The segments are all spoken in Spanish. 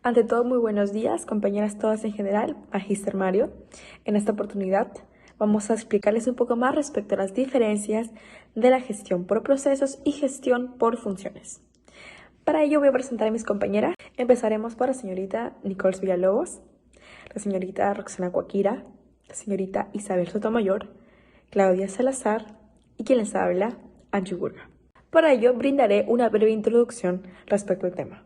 Ante todo, muy buenos días, compañeras todas en general, Magíster Mario. En esta oportunidad vamos a explicarles un poco más respecto a las diferencias de la gestión por procesos y gestión por funciones. Para ello voy a presentar a mis compañeras. Empezaremos por la señorita Nicole Villalobos, la señorita Roxana Cuaquira, la señorita Isabel Sotomayor, Claudia Salazar y quien les habla, Angie Burga. Para ello brindaré una breve introducción respecto al tema.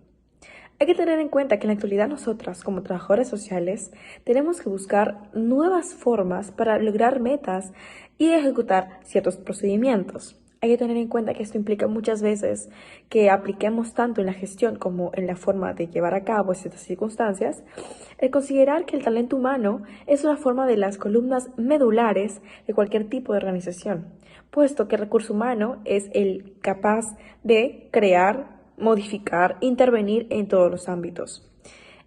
Hay que tener en cuenta que en la actualidad nosotras, como trabajadoras sociales, tenemos que buscar nuevas formas para lograr metas y ejecutar ciertos procedimientos. Hay que tener en cuenta que esto implica muchas veces que apliquemos tanto en la gestión como en la forma de llevar a cabo ciertas circunstancias, el considerar que el talento humano es una forma de las columnas medulares de cualquier tipo de organización, puesto que el recurso humano es el capaz de crear, modificar, intervenir en todos los ámbitos.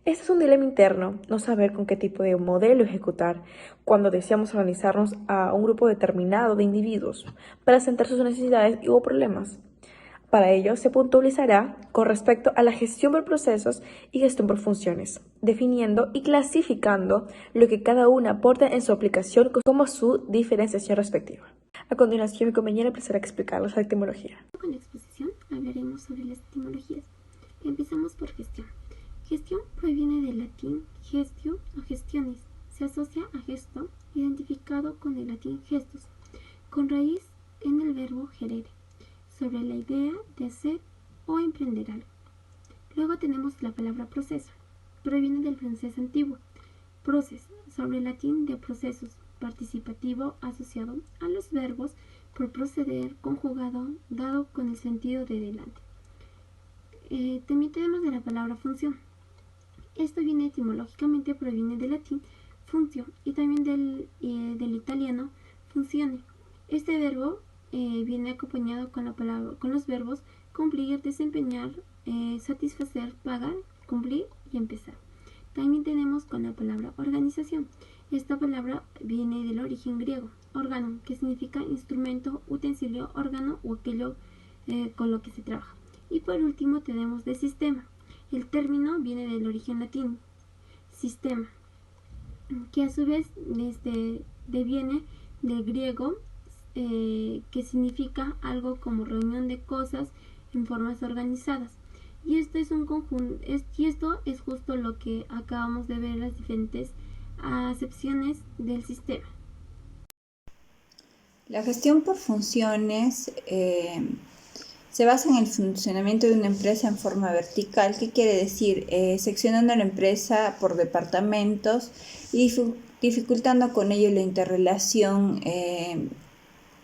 Este es un dilema interno, no saber con qué tipo de modelo ejecutar cuando deseamos organizarnos a un grupo determinado de individuos para centrar sus necesidades o problemas. Para ello, se puntualizará con respecto a la gestión por procesos y gestión por funciones, definiendo y clasificando lo que cada una aporta en su aplicación como su diferenciación respectiva. A continuación, mi compañera empezará a explicarles la etimología. Con la exposición hablaremos sobre las etimologías. Empezamos por gestión. Gestión proviene del latín gestio o gestiones. Se asocia a gesto, identificado con el latín gestus, con raíz en el verbo gerere, sobre la idea de hacer o emprender algo. Luego tenemos la palabra proceso. Proviene del francés antiguo. Proces, sobre el latín de procesus, participativo asociado a los verbos por proceder, conjugado, dado con el sentido de delante. También tenemos de la palabra función. Esto viene etimológicamente, proviene del latín functio y también del italiano funzione. Este verbo viene acompañado con los verbos cumplir, desempeñar, satisfacer, pagar, cumplir y empezar. También tenemos con la palabra organización. Esta palabra viene del origen griego, órgano, que significa instrumento, utensilio, órgano o aquello con lo que se trabaja. Y por último tenemos de sistema. El término viene del origen latín, sistema, que a su vez deviene del griego, que significa algo como reunión de cosas en formas organizadas. Y esto es un conjunto, y esto es justo lo que acabamos de ver en las diferentes acepciones del sistema. La gestión por funciones se basa en el funcionamiento de una empresa en forma vertical. ¿Qué quiere decir? Seccionando la empresa por departamentos y dificultando con ello la interrelación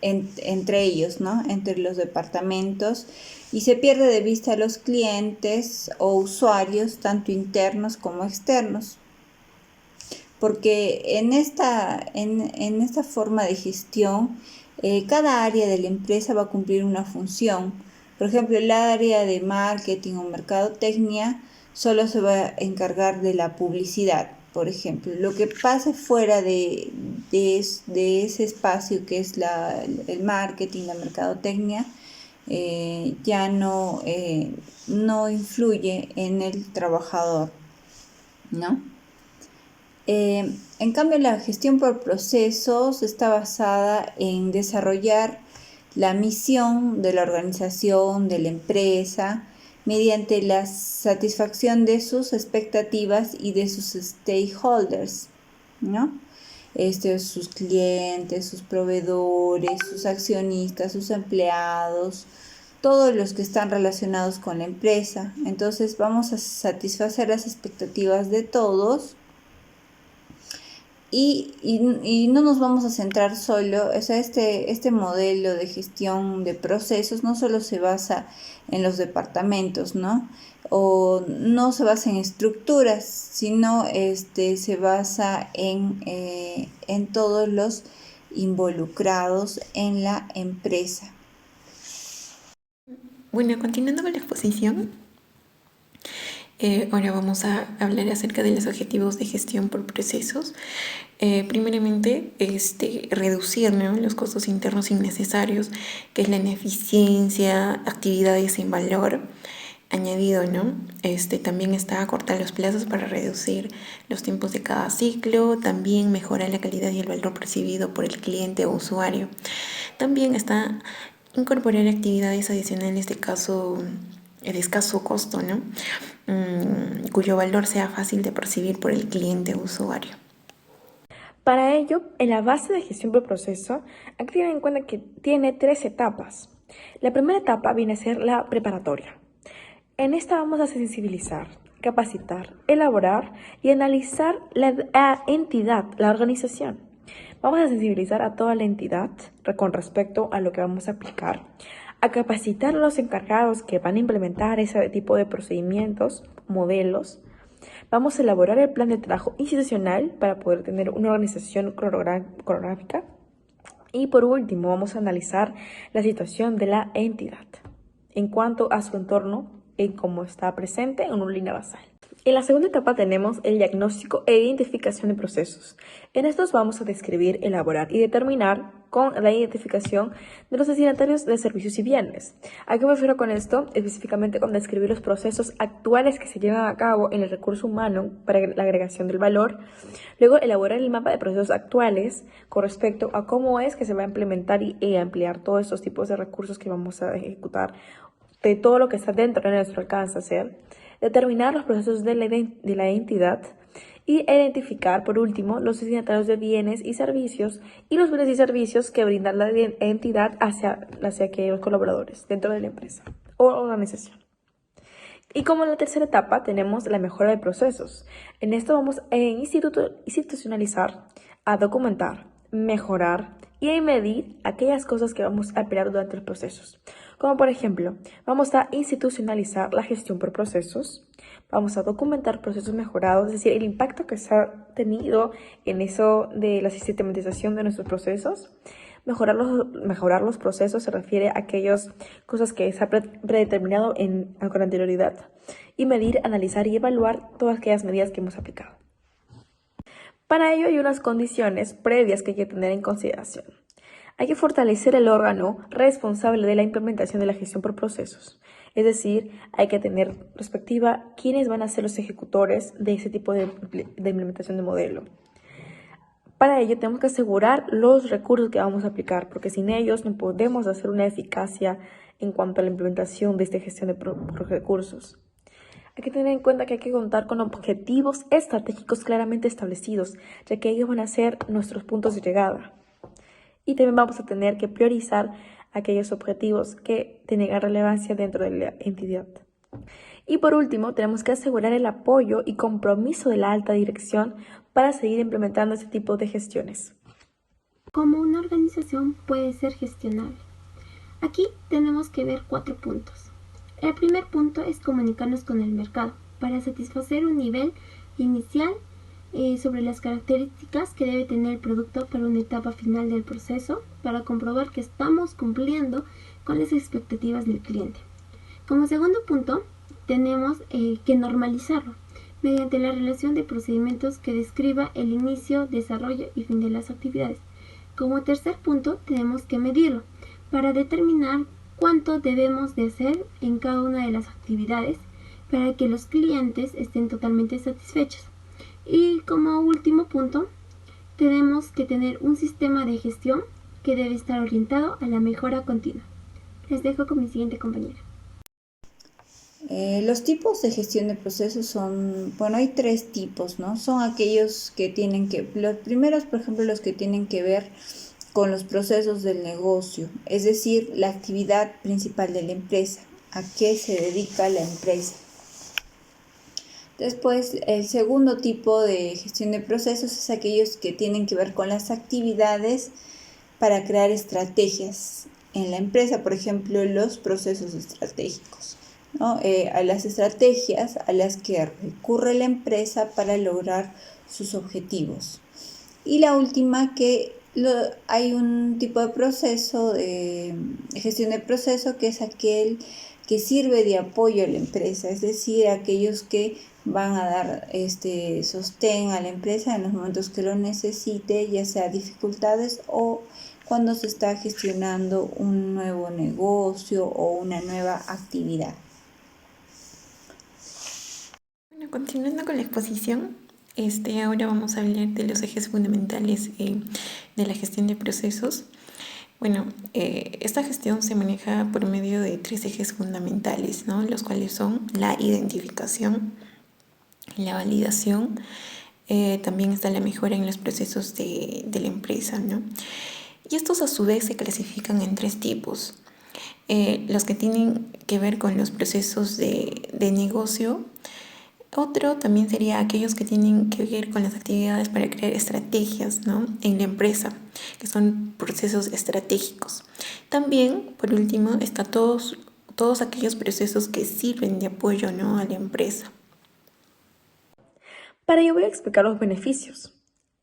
entre ellos, ¿no? Entre los departamentos, y se pierde de vista a los clientes o usuarios, tanto internos como externos. Porque en esta forma de gestión, cada área de la empresa va a cumplir una función. Por ejemplo, el área de marketing o mercadotecnia solo se va a encargar de la publicidad. Por ejemplo, lo que pase fuera de ese espacio que es el marketing, la mercadotecnia, ya no influye en el trabajador, ¿no? En cambio, la gestión por procesos está basada en desarrollar la misión de la organización, de la empresa, mediante la satisfacción de sus expectativas y de sus stakeholders, ¿no? Sus clientes, sus proveedores, sus accionistas, sus empleados, todos los que están relacionados con la empresa. Entonces vamos a satisfacer las expectativas de todos. Y no nos vamos a centrar solo, o sea, este modelo de gestión de procesos no solo se basa en los departamentos, ¿no? O no se basa en estructuras, sino se basa en todos los involucrados en la empresa. Bueno, continuando con la exposición, ahora vamos a hablar acerca de los objetivos de gestión por procesos. Primeramente, reducir, ¿no?, los costos internos innecesarios, que es la ineficiencia, actividades sin valor. añadido, ¿no? También está acortar los plazos para reducir los tiempos de cada ciclo, también mejorar la calidad y el valor percibido por el cliente o usuario. También está incorporar actividades adicionales de escaso costo, ¿no? Cuyo valor sea fácil de percibir por el cliente o usuario. Para ello, en la base de gestión por proceso, hay que tener en cuenta que tiene 3 etapas. La primera etapa viene a ser la preparatoria. En esta vamos a sensibilizar, capacitar, elaborar y analizar la entidad, la organización. Vamos a sensibilizar a toda la entidad con respecto a lo que vamos a aplicar, a capacitar a los encargados que van a implementar ese tipo de procedimientos, modelos. Vamos a elaborar el plan de trabajo institucional para poder tener una organización coreográfica. Y por último, vamos a analizar la situación de la entidad en cuanto a su entorno, en cómo está presente en una línea basal. En la segunda etapa tenemos el diagnóstico e identificación de procesos. En estos vamos a describir, elaborar y determinar con la identificación de los destinatarios de servicios y bienes. ¿A qué me refiero con esto? Específicamente con describir los procesos actuales que se llevan a cabo en el recurso humano para la agregación del valor. Luego, elaborar el mapa de procesos actuales con respecto a cómo es que se va a implementar y emplear todos estos tipos de recursos que vamos a ejecutar, de todo lo que está dentro de nuestro alcance hacer. Determinar los procesos de la entidad y identificar, por último, los destinatarios de bienes y servicios y los bienes y servicios que brinda la entidad hacia aquellos colaboradores dentro de la empresa o organización. Y como en la tercera etapa tenemos la mejora de procesos. En esto vamos a institucionalizar, a documentar, mejorar y a medir aquellas cosas que vamos a emplear durante los procesos. Como por ejemplo, vamos a institucionalizar la gestión por procesos, vamos a documentar procesos mejorados, es decir, el impacto que se ha tenido en eso de la sistematización de nuestros procesos. Mejorar los procesos se refiere a aquellas cosas que se ha predeterminado con anterioridad. Y medir, analizar y evaluar todas aquellas medidas que hemos aplicado. Para ello hay unas condiciones previas que hay que tener en consideración. Hay que fortalecer el órgano responsable de la implementación de la gestión por procesos. Es decir, hay que tener perspectiva quiénes van a ser los ejecutores de ese tipo de implementación de modelo. Para ello tenemos que asegurar los recursos que vamos a aplicar, porque sin ellos no podemos hacer una eficacia en cuanto a la implementación de esta gestión de recursos. Hay que tener en cuenta que hay que contar con objetivos estratégicos claramente establecidos, ya que ellos van a ser nuestros puntos de llegada. Y también vamos a tener que priorizar aquellos objetivos que tengan relevancia dentro de la entidad. Y por último, tenemos que asegurar el apoyo y compromiso de la alta dirección para seguir implementando este tipo de gestiones. ¿Cómo una organización puede ser gestionable? Aquí tenemos que ver 4 puntos. El primer punto es comunicarnos con el mercado para satisfacer un nivel inicial sobre las características que debe tener el producto para una etapa final del proceso, para comprobar que estamos cumpliendo con las expectativas del cliente. Como segundo punto, tenemos que normalizarlo mediante la relación de procedimientos que describa el inicio, desarrollo y fin de las actividades. Como tercer punto, tenemos que medirlo para determinar cuánto debemos de hacer en cada una de las actividades para que los clientes estén totalmente satisfechos. Y como último punto, tenemos que tener un sistema de gestión que debe estar orientado a la mejora continua. Les dejo con mi siguiente compañera. Los tipos de gestión de procesos son, hay 3 tipos, ¿no? Son aquellos que los primeros, por ejemplo, los que tienen que ver con los procesos del negocio, es decir, la actividad principal de la empresa, a qué se dedica la empresa. Después, el segundo tipo de gestión de procesos es aquellos que tienen que ver con las actividades para crear estrategias en la empresa, por ejemplo, los procesos estratégicos, ¿no? A las estrategias a las que recurre la empresa para lograr sus objetivos. Y la última, hay un tipo de proceso de gestión de proceso que es aquel que sirve de apoyo a la empresa, es decir, aquellos que van a dar sostén a la empresa en los momentos que lo necesite, ya sea dificultades o cuando se está gestionando un nuevo negocio o una nueva actividad. Continuando con la exposición, ahora vamos a hablar de los ejes fundamentales de la gestión de procesos. Bueno, esta gestión se maneja por medio de 3 ejes fundamentales, ¿no? Los cuales son la identificación, la validación, también está la mejora en los procesos de la empresa, ¿no? Y estos a su vez se clasifican en 3 tipos. Los que tienen que ver con los procesos de negocio. Otro también sería aquellos que tienen que ver con las actividades para crear estrategias, ¿no?, en la empresa, que son procesos estratégicos. También, por último, está todos aquellos procesos que sirven de apoyo, ¿no?, a la empresa. Para ello voy a explicar los beneficios,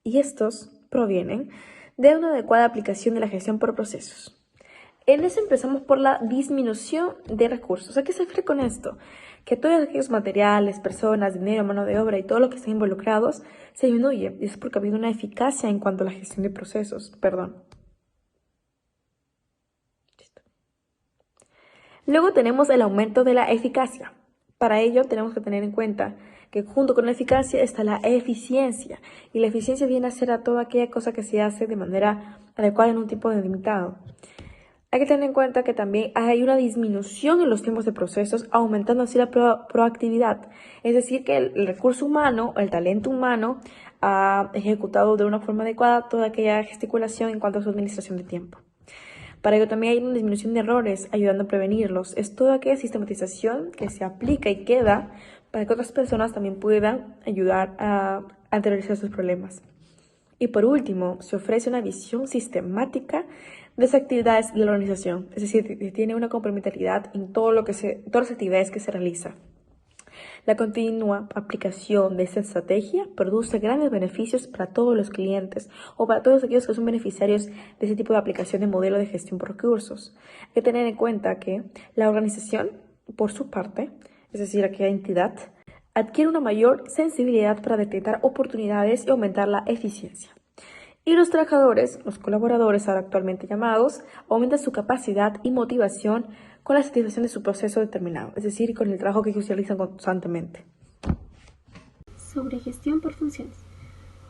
y estos provienen de una adecuada aplicación de la gestión por procesos. En eso empezamos por la disminución de recursos. ¿A qué se refiere con esto? Que todos aquellos materiales, personas, dinero, mano de obra y todo lo que están involucrados se disminuye. Y es porque ha habido una eficacia en cuanto a la gestión de procesos. Luego tenemos el aumento de la eficacia. Para ello tenemos que tener en cuenta que junto con la eficacia está la eficiencia. Y la eficiencia viene a ser a toda aquella cosa que se hace de manera adecuada en un tiempo delimitado. Hay que tener en cuenta que también hay una disminución en los tiempos de procesos, aumentando así la proactividad. Es decir, que el recurso humano, el talento humano, ha ejecutado de una forma adecuada toda aquella gesticulación en cuanto a su administración de tiempo. Para ello también hay una disminución de errores, ayudando a prevenirlos. Es toda aquella sistematización que se aplica y queda para que otras personas también puedan ayudar a anteriorizar sus problemas. Y por último, se ofrece una visión sistemática de las actividades de la organización, es decir, tiene una complementariedad en todas las actividades que se realizan. La continua aplicación de esta estrategia produce grandes beneficios para todos los clientes o para todos aquellos que son beneficiarios de ese tipo de aplicación de modelo de gestión por recursos. Hay que tener en cuenta que la organización, por su parte, es decir, aquella entidad, adquiere una mayor sensibilidad para detectar oportunidades y aumentar la eficiencia. Y los trabajadores, los colaboradores ahora actualmente llamados, aumentan su capacidad y motivación con la satisfacción de su proceso determinado, es decir, con el trabajo que ellos realizan constantemente. Sobre gestión por funciones.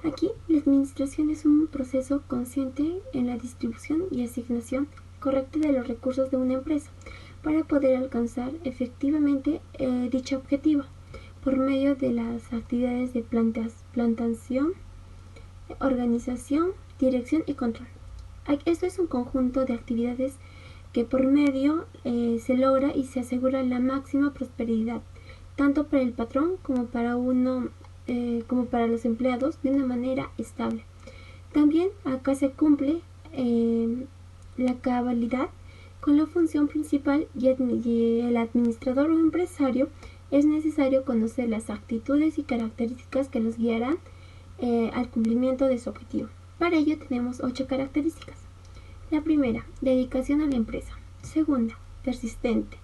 Aquí, la administración es un proceso consciente en la distribución y asignación correcta de los recursos de una empresa para poder alcanzar efectivamente dicho objetivo por medio de las actividades de plantación, organización, dirección y control. Esto es un conjunto de actividades que por medio se logra y se asegura la máxima prosperidad, tanto para el patrón como para como para los empleados, de una manera estable. También acá se cumple la cabalidad con la función principal y el administrador o empresario es necesario conocer las actitudes y características que los guiarán al cumplimiento de su objetivo. Para ello tenemos 8 características. La primera, dedicación a la empresa. Segunda, persistente.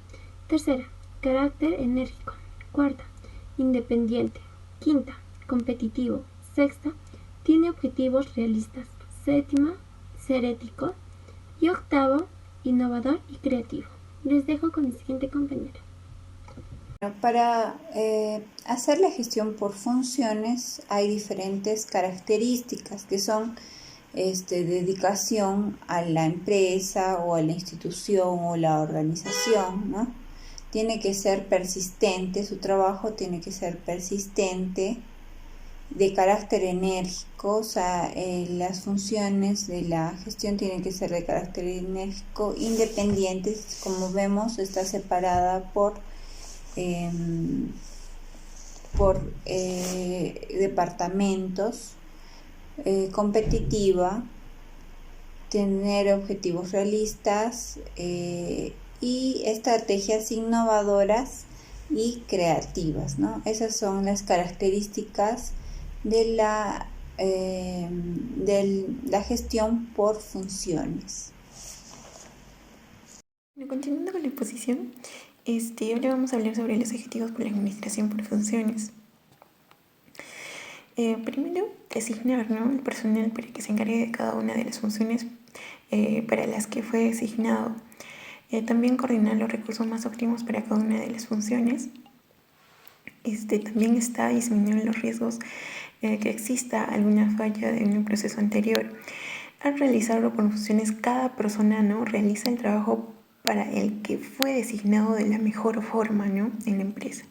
Tercera, carácter enérgico. Cuarta, independiente. Quinta, competitivo. Sexta, tiene objetivos realistas. Séptima, ser ético. Y octavo, innovador y creativo. Les dejo con mi siguiente compañera. Para hacer la gestión por funciones hay diferentes características que son dedicación a la empresa o a la institución o la organización, ¿no? Tiene que ser persistente, su trabajo tiene que ser persistente, de carácter enérgico, o sea, las funciones de la gestión tienen que ser de carácter enérgico, independientes, como vemos está separada por departamentos, competitiva, tener objetivos realistas y estrategias innovadoras y creativas, ¿no? Esas son las características de la gestión por funciones. Bueno, continuando con la exposición, ahora vamos a hablar sobre los objetivos por la administración por funciones. Primero, designar, ¿no?, el personal para que se encargue de cada una de las funciones para las que fue designado. También coordinar los recursos más óptimos para cada una de las funciones. también está disminuyendo los riesgos que exista alguna falla en un proceso anterior. Al realizarlo por funciones, cada persona, ¿no?, realiza el trabajo para el que fue designado de la mejor forma, ¿no?, en la empresa.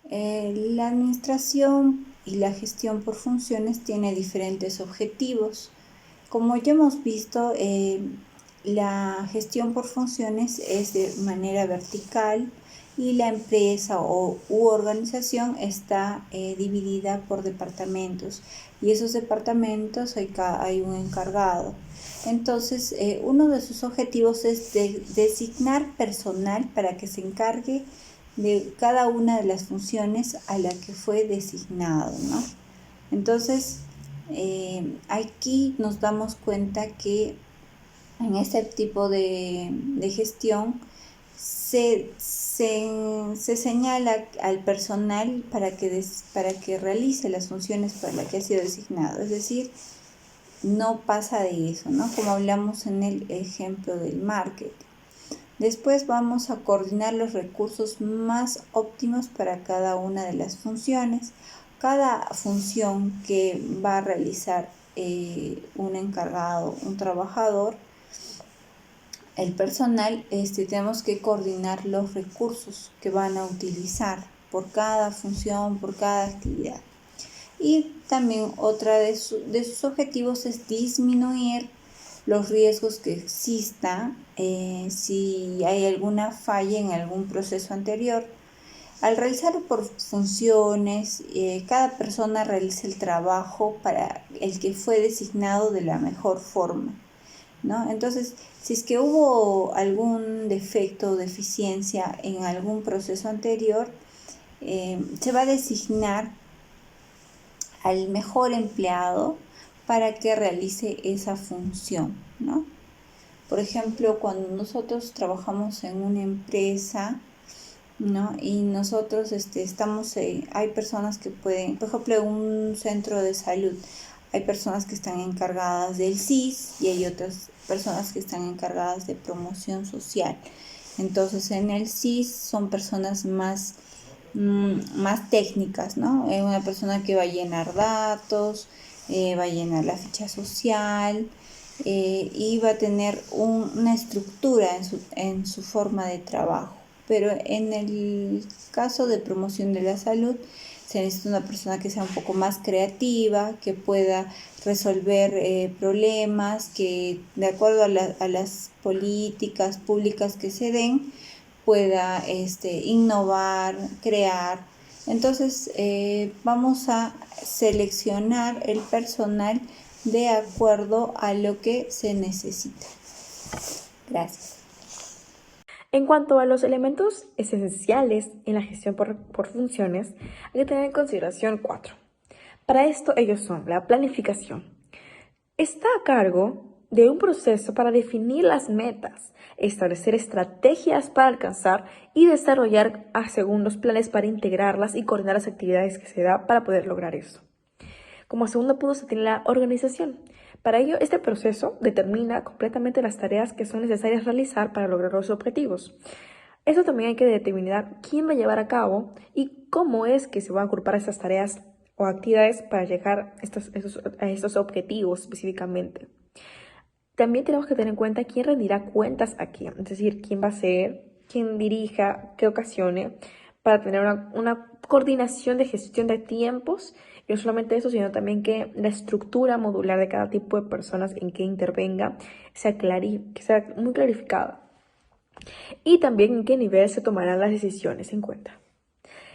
La administración y la gestión por funciones tiene diferentes objetivos. Como ya hemos visto, la gestión por funciones es de manera vertical y la empresa u organización está dividida por departamentos, y esos departamentos hay un encargado. Entonces, uno de sus objetivos es designar personal para que se encargue de cada una de las funciones a la que fue designado, ¿no? Entonces, aquí nos damos cuenta que en este tipo de gestión se señala al personal para que realice las funciones para las que ha sido designado. Es decir, no pasa de eso, ¿no?, como hablamos en el ejemplo del marketing. Después vamos a coordinar los recursos más óptimos para cada una de las funciones. Cada función que va a realizar un encargado, un trabajador, el personal, tenemos que coordinar los recursos que van a utilizar por cada función, por cada actividad. Y también otra de sus objetivos es disminuir los riesgos que existan si hay alguna falla en algún proceso anterior. Al realizarlo por funciones, cada persona realiza el trabajo para el que fue designado de la mejor forma, ¿no? Entonces, si es que hubo algún defecto o deficiencia en algún proceso anterior, se va a designar al mejor empleado para que realice esa función, ¿no? Por ejemplo, cuando nosotros trabajamos en una empresa, ¿no?, y nosotros hay personas que pueden, por ejemplo, en un centro de salud, hay personas que están encargadas del CIS y hay otras personas que están encargadas de promoción social. Entonces, en el CIS son personas más técnicas, ¿no? Es una persona que va a llenar datos, va a llenar la ficha social y va a tener una estructura en su forma de trabajo. Pero en el caso de promoción de la salud, se necesita una persona que sea un poco más creativa, que pueda resolver problemas, que de acuerdo a las políticas públicas que se den, pueda innovar, crear. Entonces, vamos a seleccionar el personal de acuerdo a lo que se necesita. Gracias. En cuanto a los elementos esenciales en la gestión por funciones, hay que tener en consideración 4. Para esto, ellos son la planificación. Está a cargo de un proceso para definir las metas, establecer estrategias para alcanzar y desarrollar según los planes para integrarlas y coordinar las actividades que se da para poder lograr eso. Como segundo punto se tiene la organización. Para ello, este proceso determina completamente las tareas que son necesarias realizar para lograr los objetivos. Eso también hay que determinar quién va a llevar a cabo y cómo es que se van a agrupar estas tareas o actividades para llegar a estos objetivos específicamente. También tenemos que tener en cuenta quién rendirá cuentas a quién, es decir, quién va a ser, quién dirija, qué ocasione, para tener una coordinación de gestión de tiempos. Y no solamente eso, sino también que la estructura modular de cada tipo de personas en que intervenga que sea muy clarificada. Y también en qué nivel se tomarán las decisiones en cuenta.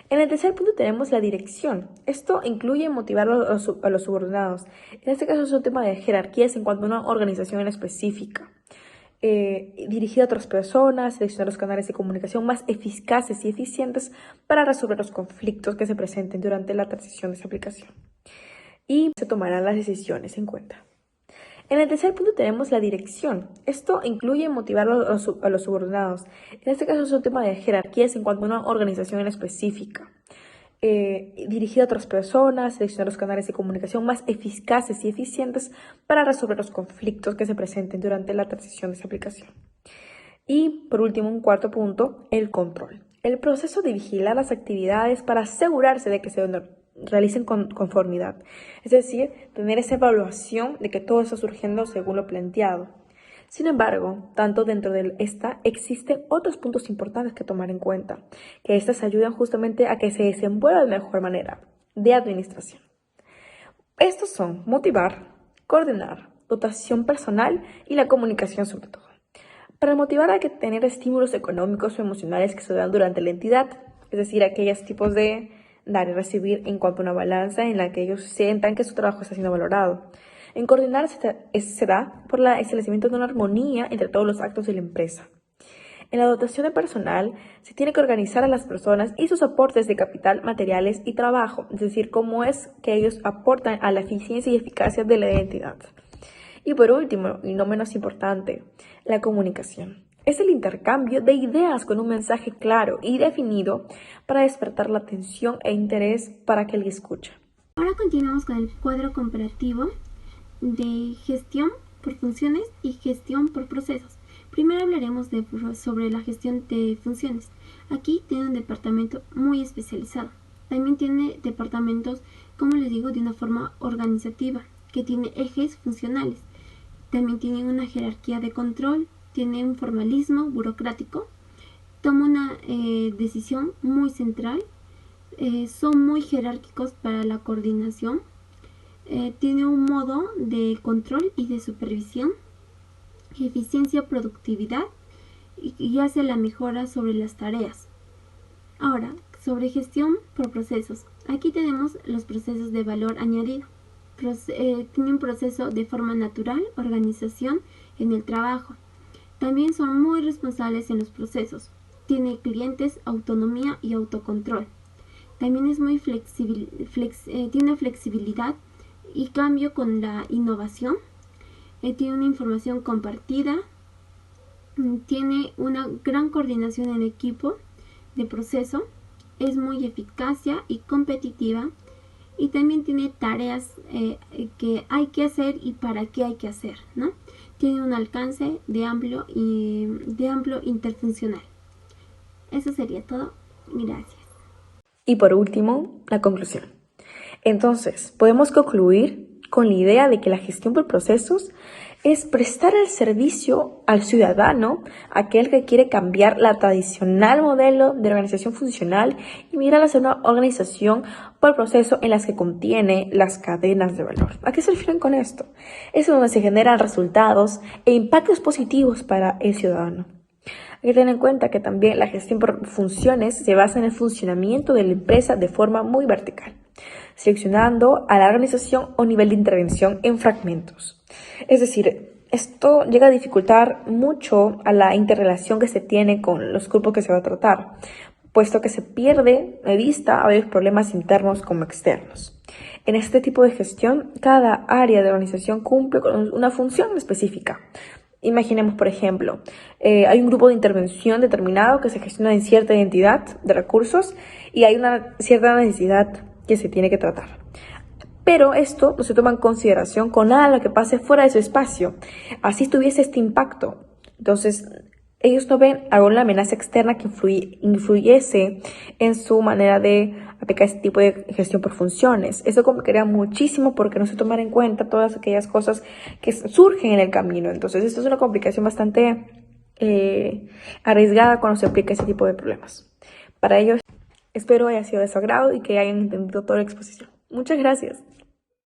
En el tercer punto tenemos la dirección. Esto incluye motivar a los subordinados. En este caso es un tema de jerarquías en cuanto a una organización en específica. Dirigir a otras personas, seleccionar los canales de comunicación más eficaces y eficientes para resolver los conflictos que se presenten durante la transición de esa aplicación. Y se tomarán las decisiones en cuenta. En el tercer punto tenemos la dirección. Esto incluye motivar a los subordinados. En este caso es un tema de jerarquías en cuanto a una organización en específica. Dirigir a otras personas, seleccionar los canales de comunicación más eficaces y eficientes para resolver los conflictos que se presenten durante la transición de esa aplicación. Y por último, un cuarto punto, el control. El proceso de vigilar las actividades para asegurarse de que se realicen con conformidad. Es decir, tener esa evaluación de que todo está surgiendo según lo planteado. Sin embargo, tanto dentro de esta existen otros puntos importantes que tomar en cuenta, que estas ayudan justamente a que se desenvuelva de mejor manera de administración. Estos son motivar, coordinar, dotación personal y la comunicación sobre todo. Para motivar hay que tener estímulos económicos o emocionales que se dan durante la entidad, es decir, aquellos tipos de dar y recibir en cuanto a una balanza en la que ellos sientan que su trabajo está siendo valorado. En coordinar se da por el establecimiento de una armonía entre todos los actos de la empresa. En la dotación de personal se tiene que organizar a las personas y sus aportes de capital, materiales y trabajo, es decir, cómo es que ellos aportan a la eficiencia y eficacia de la entidad. Y por último, y no menos importante, la comunicación. Es el intercambio de ideas con un mensaje claro y definido para despertar la atención e interés para aquel que escucha. Ahora continuamos con el cuadro comparativo de gestión por funciones y gestión por procesos. Primero hablaremos sobre la gestión de funciones. Aquí tiene un departamento muy especializado. También tiene departamentos, como les digo, de una forma organizativa, que tiene ejes funcionales. También tiene una jerarquía de control, tiene un formalismo burocrático, toma una decisión muy central, son muy jerárquicos para la coordinación, tiene un modo de control y de supervisión, eficiencia, productividad y hace la mejora sobre las tareas. Ahora, sobre gestión por procesos. Aquí tenemos los procesos de valor añadido. Tiene un proceso de forma natural, organización en el trabajo. También son muy responsables en los procesos. Tiene clientes, autonomía y autocontrol. También es muy tiene flexibilidad y cambio con la innovación. Tiene una información compartida. Tiene una gran coordinación en equipo de proceso. Es muy eficacia y competitiva. Y también tiene tareas que hay que hacer y para qué hay que hacer, ¿no? Tiene un alcance de amplio interfuncional. Eso sería todo. Gracias. Y por último, la conclusión. Entonces, podemos concluir con la idea de que la gestión por procesos es prestar el servicio al ciudadano, aquel que quiere cambiar la tradicional modelo de organización funcional y migrar hacia una organización por proceso en las que contiene las cadenas de valor. ¿A qué se refieren con esto? Es donde se generan resultados e impactos positivos para el ciudadano. Hay que tener en cuenta que también la gestión por funciones se basa en el funcionamiento de la empresa de forma muy vertical, seleccionando a la organización o nivel de intervención en fragmentos. Es decir, esto llega a dificultar mucho a la interrelación que se tiene con los grupos que se va a tratar, puesto que se pierde de vista a varios problemas internos como externos. En este tipo de gestión, cada área de organización cumple con una función específica. Imaginemos, por ejemplo, hay un grupo de intervención determinado que se gestiona en cierta identidad de recursos y hay una cierta necesidad que se tiene que tratar. Pero esto no se toma en consideración con nada de lo que pase fuera de su espacio. Así tuviese este impacto. Entonces, ellos no ven alguna amenaza externa que influyese en su manera de aplicar este tipo de gestión por funciones. Eso complicaría muchísimo porque no se toman en cuenta todas aquellas cosas que surgen en el camino. Entonces, esto es una complicación bastante arriesgada cuando se aplica ese tipo de problemas. Para ello, espero haya sido de su agrado y que hayan entendido toda la exposición. Muchas gracias.